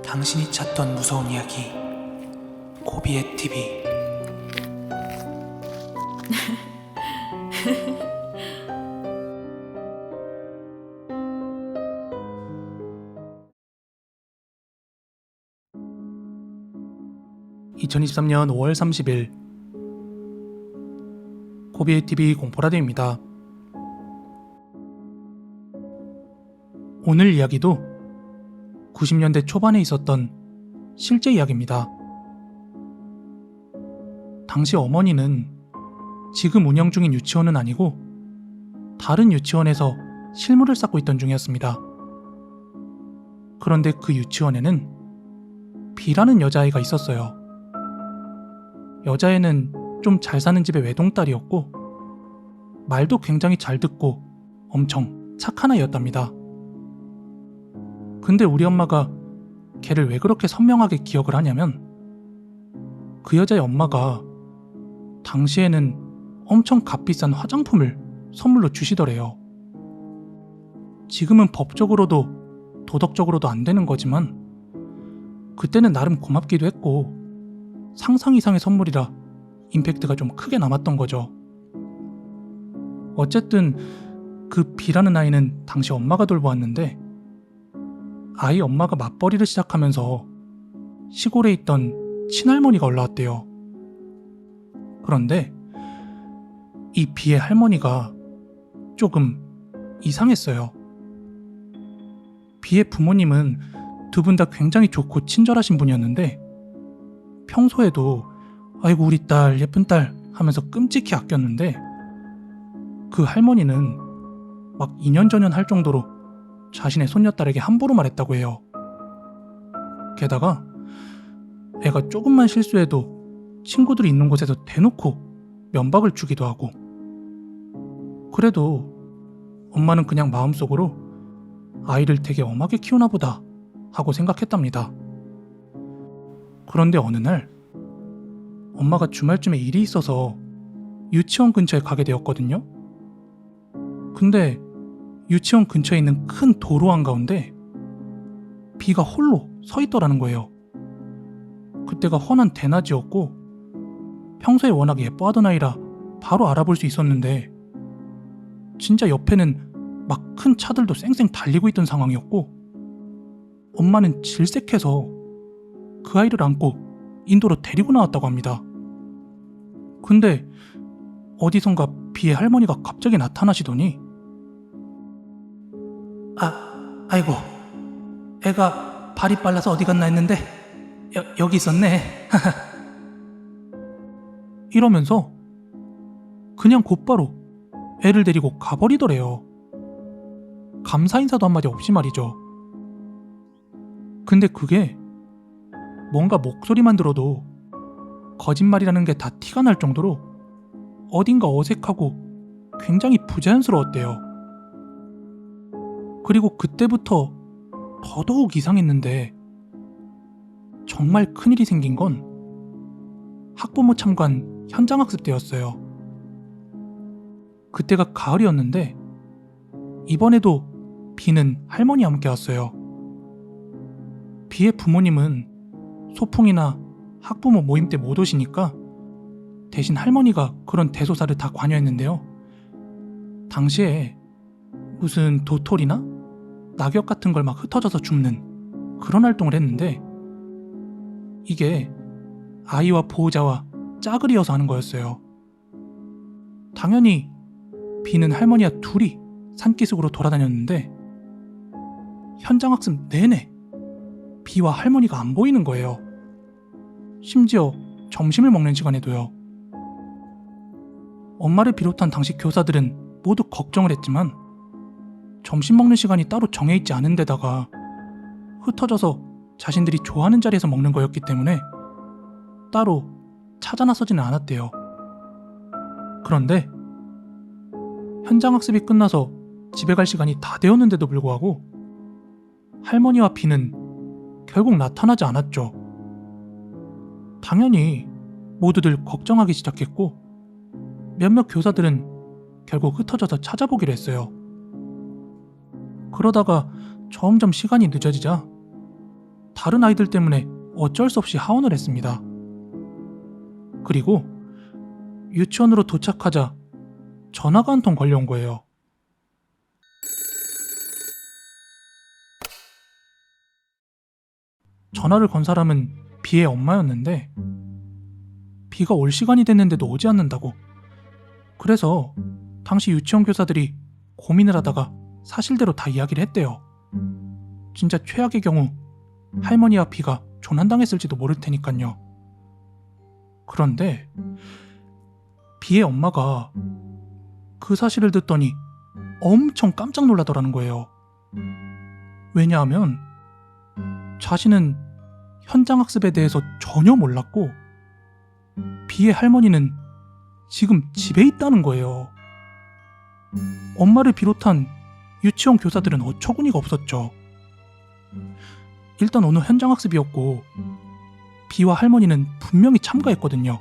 당신이 찾던 무서운 이야기 고비의 TV. (2023년 5월 30일) 고비의 TV 공포라디오입니다. 오늘 이야기도 90년대 초반에 있었던 실제 이야기입니다. 당시 어머니는 지금 운영 중인 유치원은 아니고 다른 유치원에서 실무를 쌓고 있던 중이었습니다. 그런데 그 유치원에는 B라는 여자아이가 있었어요. 여자애는 좀 잘 사는 집의 외동딸이었고 말도 굉장히 잘 듣고 엄청 착한 아이였답니다. 근데 우리 엄마가 걔를 왜 그렇게 선명하게 기억을 하냐면 그 여자의 엄마가 당시에는 엄청 값비싼 화장품을 선물로 주시더래요. 지금은 법적으로도 도덕적으로도 안 되는 거지만 그때는 나름 고맙기도 했고 상상 이상의 선물이라 임팩트가 좀 크게 남았던 거죠. 어쨌든 그 B라는 아이는 당시 엄마가 돌보았는데 아이 엄마가 맞벌이를 시작하면서 시골에 있던 친할머니가 올라왔대요. 그런데 이 B의 할머니가 조금 이상했어요. B의 부모님은 두 분 다 굉장히 좋고 친절하신 분이었는데 평소에도 아이고 우리 딸 예쁜 딸 하면서 끔찍히 아꼈는데 그 할머니는 막 이년저년 할 정도로 자신의 손녀딸에게 함부로 말했다고 해요. 게다가 애가 조금만 실수해도 친구들이 있는 곳에서 대놓고 면박을 주기도 하고 그래도 엄마는 그냥 마음속으로 아이를 되게 엄하게 키우나 보다 하고 생각했답니다. 그런데 어느 날 엄마가 주말쯤에 일이 있어서 유치원 근처에 가게 되었거든요. 근데 유치원 근처에 있는 큰 도로 한가운데 B가 홀로 서 있더라는 거예요. 그때가 훤한 대낮이었고 평소에 워낙 예뻐하던 아이라 바로 알아볼 수 있었는데 진짜 옆에는 막 큰 차들도 쌩쌩 달리고 있던 상황이었고 엄마는 질색해서 그 아이를 안고 인도로 데리고 나왔다고 합니다. 근데 어디선가 B의 할머니가 갑자기 나타나시더니 아이고 애가 발이 빨라서 어디 갔나 했는데 여기 있었네 이러면서 그냥 곧바로 애를 데리고 가버리더래요. 감사 인사도 한마디 없이 말이죠. 근데 그게 뭔가 목소리만 들어도 거짓말이라는 게 다 티가 날 정도로 어딘가 어색하고 굉장히 부자연스러웠대요. 그리고 그때부터 더더욱 이상했는데 정말 큰일이 생긴 건 학부모 참관 현장학습 때였어요. 그때가 가을이었는데 이번에도 B는 할머니와 함께 왔어요. B의 부모님은 소풍이나 학부모 모임 때 못 오시니까 대신 할머니가 그런 대소사를 다 관여했는데요. 당시에 무슨 도토리나 낙엽 같은 걸 막 흩어져서 줍는 그런 활동을 했는데 이게 아이와 보호자와 짝을 이어서 하는 거였어요. 당연히 B는 할머니와 둘이 산기슭으로 돌아다녔는데 현장학습 내내 B와 할머니가 안 보이는 거예요. 심지어 점심을 먹는 시간에도요. 엄마를 비롯한 당시 교사들은 모두 걱정을 했지만 점심 먹는 시간이 따로 정해있지 않은 데다가 흩어져서 자신들이 좋아하는 자리에서 먹는 거였기 때문에 따로 찾아 나서지는 않았대요. 그런데 현장학습이 끝나서 집에 갈 시간이 다 되었는데도 불구하고 할머니와 B는 결국 나타나지 않았죠. 당연히 모두들 걱정하기 시작했고 몇몇 교사들은 결국 흩어져서 찾아보기로 했어요. 그러다가 점점 시간이 늦어지자 다른 아이들 때문에 어쩔 수 없이 하원을 했습니다. 그리고 유치원으로 도착하자 전화가 한 통 걸려온 거예요. 전화를 건 사람은 비의 엄마였는데 비가 올 시간이 됐는데도 오지 않는다고. 그래서 당시 유치원 교사들이 고민을 하다가 사실대로 다 이야기를 했대요. 진짜 최악의 경우 할머니와 비가 조난당했을지도 모를 테니까요. 그런데 비의 엄마가 그 사실을 듣더니 엄청 깜짝 놀라더라는 거예요. 왜냐하면 자신은 현장학습에 대해서 전혀 몰랐고 비의 할머니는 지금 집에 있다는 거예요. 엄마를 비롯한 유치원 교사들은 어처구니가 없었죠. 일단 어느 현장학습이었고 비와 할머니는 분명히 참가했거든요.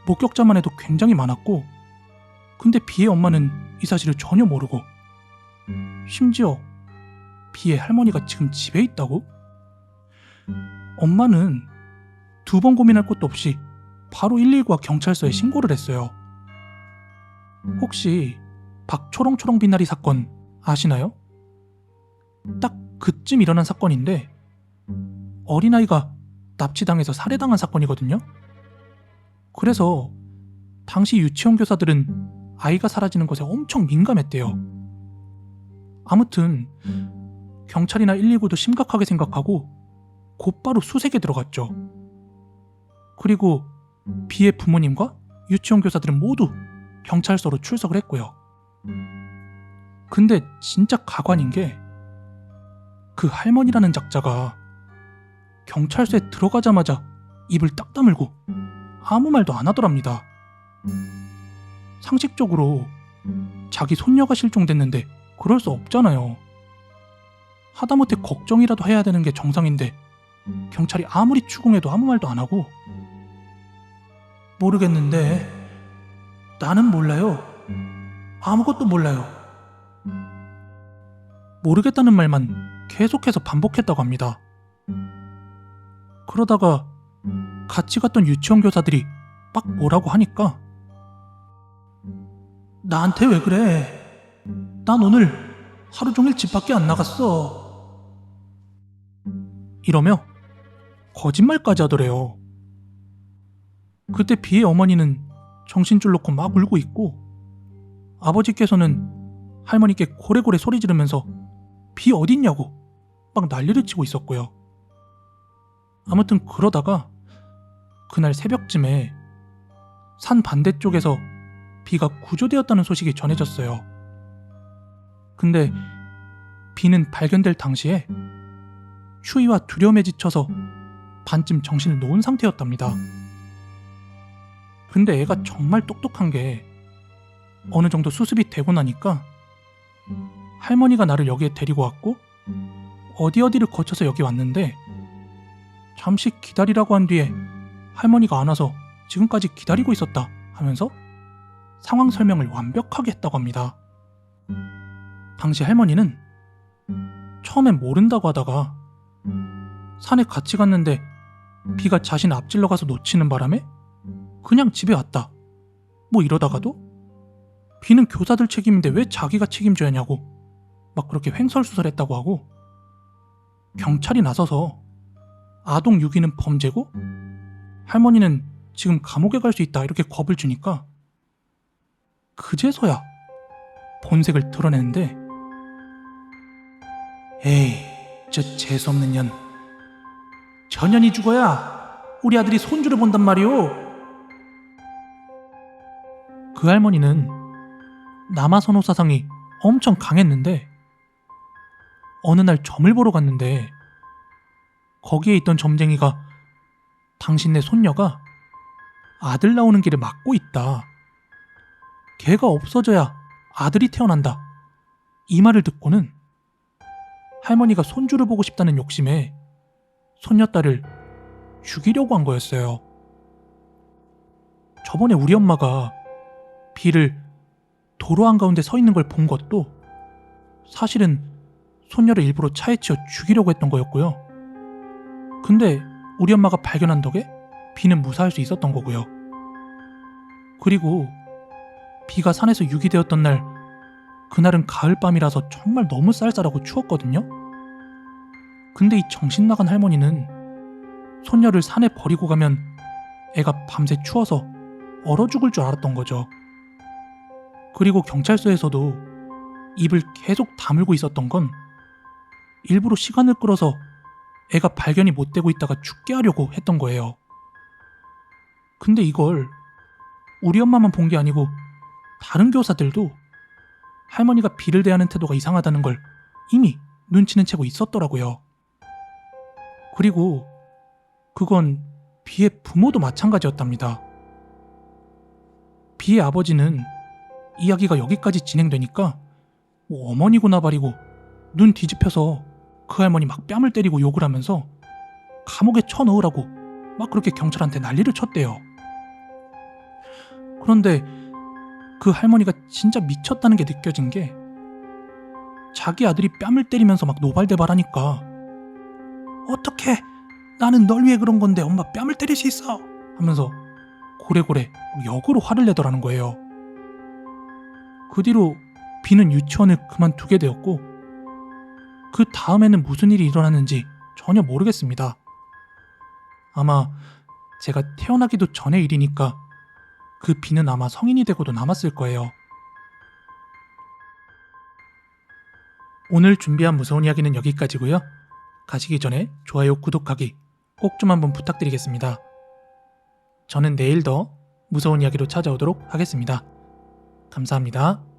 목격자만 해도 굉장히 많았고 근데 비의 엄마는 이 사실을 전혀 모르고 심지어 비의 할머니가 지금 집에 있다고? 엄마는 두 번 고민할 것도 없이 바로 119와 경찰서에 신고를 했어요. 혹시 박초롱초롱 빛나리 사건 아시나요? 딱 그쯤 일어난 사건인데 어린아이가 납치당해서 살해당한 사건이거든요. 그래서 당시 유치원 교사들은 아이가 사라지는 것에 엄청 민감했대요. 아무튼 경찰이나 119도 심각하게 생각하고 곧바로 수색에 들어갔죠. 그리고 비의 부모님과 유치원 교사들은 모두 경찰서로 출석을 했고요. 근데 진짜 가관인 게 그 할머니라는 작자가 경찰서에 들어가자마자 입을 딱 다물고 아무 말도 안 하더랍니다. 상식적으로 자기 손녀가 실종됐는데 그럴 수 없잖아요. 하다못해 걱정이라도 해야 되는 게 정상인데 경찰이 아무리 추궁해도 아무 말도 안 하고 모르겠는데 나는 몰라요. 아무것도 몰라요. 모르겠다는 말만 계속해서 반복했다고 합니다. 그러다가 같이 갔던 유치원 교사들이 막 뭐라고 하니까 나한테 왜 그래? 난 오늘 하루 종일 집 밖에 안 나갔어. 이러며 거짓말까지 하더래요. 그때 비의 어머니는 정신줄 놓고 막 울고 있고 아버지께서는 할머니께 고래고래 소리 지르면서 비 어딨냐고 막 난리를 치고 있었고요. 아무튼 그러다가 그날 새벽쯤에 산 반대쪽에서 비가 구조되었다는 소식이 전해졌어요. 근데 비는 발견될 당시에 추위와 두려움에 지쳐서 반쯤 정신을 놓은 상태였답니다. 근데 애가 정말 똑똑한 게 어느 정도 수습이 되고 나니까 할머니가 나를 여기에 데리고 왔고 어디를 거쳐서 여기 왔는데 잠시 기다리라고 한 뒤에 할머니가 안 와서 지금까지 기다리고 있었다 하면서 상황 설명을 완벽하게 했다고 합니다. 당시 할머니는 처음엔 모른다고 하다가 산에 같이 갔는데 비가 자신 앞질러 가서 놓치는 바람에 그냥 집에 왔다 뭐 이러다가도 비는 교사들 책임인데 왜 자기가 책임져야 하냐고 막 그렇게 횡설수설했다고 하고 경찰이 나서서 아동 유기는 범죄고 할머니는 지금 감옥에 갈 수 있다 이렇게 겁을 주니까 그제서야 본색을 드러내는데 에이 저 재수없는 년 저 년이 죽어야 우리 아들이 손주를 본단 말이오. 그 할머니는 남아선호 사상이 엄청 강했는데 어느 날 점을 보러 갔는데 거기에 있던 점쟁이가 당신네 손녀가 아들 나오는 길을 막고 있다. 걔가 없어져야 아들이 태어난다. 이 말을 듣고는 할머니가 손주를 보고 싶다는 욕심에 손녀딸을 죽이려고 한 거였어요. 저번에 우리 엄마가 비를 도로 한가운데 서 있는 걸 본 것도 사실은 손녀를 일부러 차에 치여 죽이려고 했던 거였고요. 근데 우리 엄마가 발견한 덕에 비는 무사할 수 있었던 거고요. 그리고 비가 산에서 유기되었던 날, 그날은 가을밤이라서 정말 너무 쌀쌀하고 추웠거든요. 근데 이 정신 나간 할머니는 손녀를 산에 버리고 가면 애가 밤새 추워서 얼어 죽을 줄 알았던 거죠. 그리고 경찰서에서도 입을 계속 다물고 있었던 건 일부러 시간을 끌어서 애가 발견이 못 되고 있다가 죽게 하려고 했던 거예요. 근데 이걸 우리 엄마만 본 게 아니고 다른 교사들도 할머니가 비를 대하는 태도가 이상하다는 걸 이미 눈치는 채고 있었더라고요. 그리고 그건 비의 부모도 마찬가지였답니다. 비의 아버지는 이야기가 여기까지 진행되니까 어머니구나 버리고 눈 뒤집혀서 그 할머니 막 뺨을 때리고 욕을 하면서 감옥에 쳐넣으라고 막 그렇게 경찰한테 난리를 쳤대요. 그런데 그 할머니가 진짜 미쳤다는 게 느껴진 게 자기 아들이 뺨을 때리면서 막 노발대발하니까 어떡해, 나는 널 위해 그런 건데 엄마 뺨을 때릴 수 있어 하면서 고래고래 역으로 화를 내더라는 거예요. 그 뒤로 비는 유치원을 그만두게 되었고 그 다음에는 무슨 일이 일어났는지 전혀 모르겠습니다. 아마 제가 태어나기도 전의 일이니까 그 비는 아마 성인이 되고도 남았을 거예요. 오늘 준비한 무서운 이야기는 여기까지고요. 가시기 전에 좋아요, 구독하기 꼭 좀 한번 부탁드리겠습니다. 저는 내일 더 무서운 이야기로 찾아오도록 하겠습니다. 감사합니다.